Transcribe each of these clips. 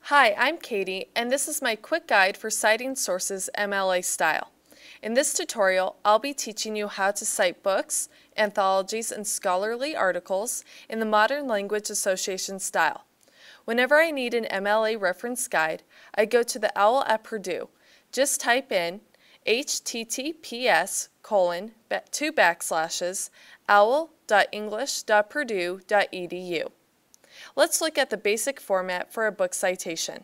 Hi, I'm Katie, and this is my quick guide for citing sources MLA style. In this tutorial, I'll be teaching you how to cite books, anthologies, and scholarly articles in the Modern Language Association style. Whenever I need an MLA reference guide, I go to the OWL at Purdue. Just type in https://owl.english.purdue.edu. Let's look at the basic format for a book citation.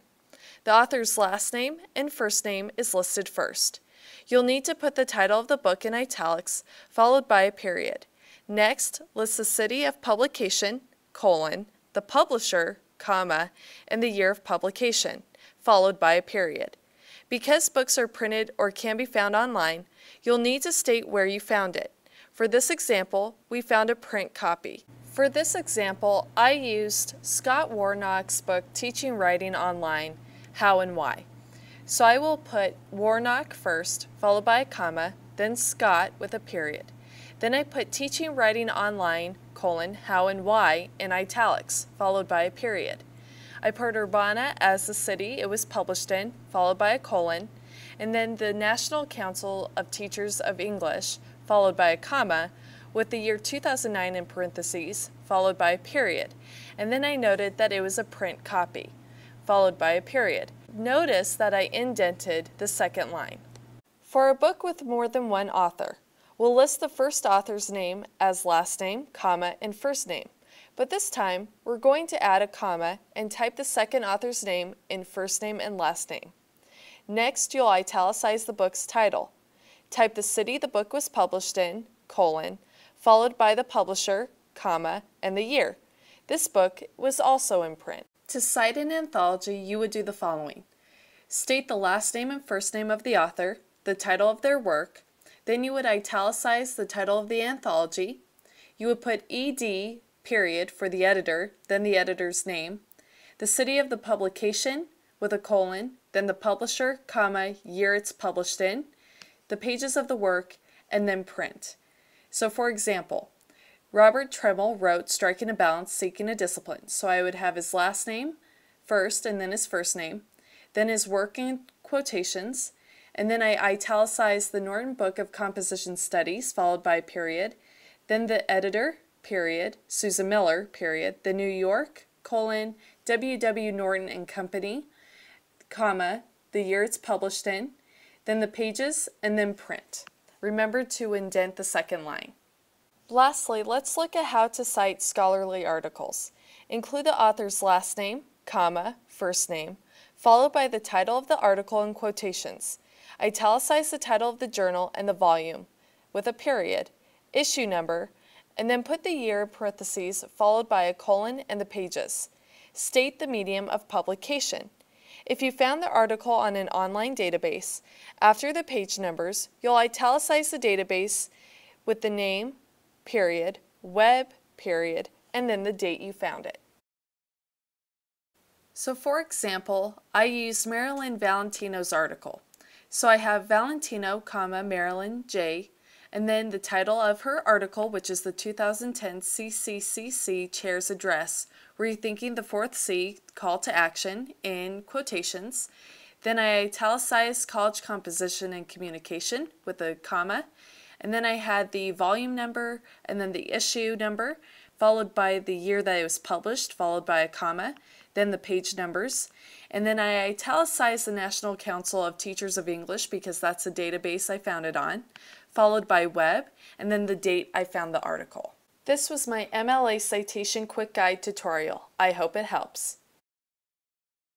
The author's last name and first name is listed first. You'll need to put the title of the book in italics, followed by a period. Next, list the city of publication, the publisher, and the year of publication, followed by a period. Because books are printed or can be found online, you'll need to state where you found it. For this example, we found a print copy. For this example, I used Scott Warnock's book, Teaching Writing Online, How and Why. So I will put Warnock first, followed by a comma, then Scott with a period. Then I put Teaching Writing Online, How and Why in italics, followed by a period. I put Urbana as the city it was published in, followed by a colon, and then the National Council of Teachers of English, followed by a comma, with the year 2009 in parentheses, followed by a period, and then I noted that it was a print copy, followed by a period. Notice that I indented the second line. For a book with more than one author, we'll list the first author's name as last name, comma, and first name, but this time we're going to add a comma and type the second author's name in first name and last name. Next, you'll italicize the book's title. Type the city the book was published in, followed by the publisher, and the year. This book was also in print. To cite an anthology, you would do the following. State the last name and first name of the author, the title of their work, then you would italicize the title of the anthology. You would put ED, period, for the editor, then the editor's name, the city of the publication with a colon, then the publisher, year it's published in, the pages of the work, and then print. So for example, Robert Tremmel wrote Striking a Balance, Seeking a Discipline. So I would have his last name first and then his first name, then his work in quotations, and then I italicized the Norton Book of Composition Studies, followed by a period, then the editor, period, Susan Miller, period, the New York, W.W. Norton and Company, the year it's published in, then the pages, and then print. Remember to indent the second line. Lastly, let's look at how to cite scholarly articles. Include the author's last name, first name, followed by the title of the article in quotations. Italicize the title of the journal and the volume, with a period, issue number, and then put the year in parentheses, followed by a colon and the pages. State the medium of publication. If you found the article on an online database, after the page numbers, you'll italicize the database with the name, period, web, period, and then the date you found it. So for example, I used Marilyn Valentino's article. So I have Valentino, Marilyn J, and then the title of her article, which is the 2010 CCCC Chair's Address, Rethinking the Fourth C, Call to Action, in quotations. Then I italicized College Composition and Communication with a comma, and then I had the volume number and then the issue number, followed by the year that it was published, followed by a comma, then the page numbers, and then I italicized the National Council of Teachers of English because that's the database I found it on, followed by web, and then the date I found the article. This was my MLA Citation Quick Guide tutorial. I hope it helps.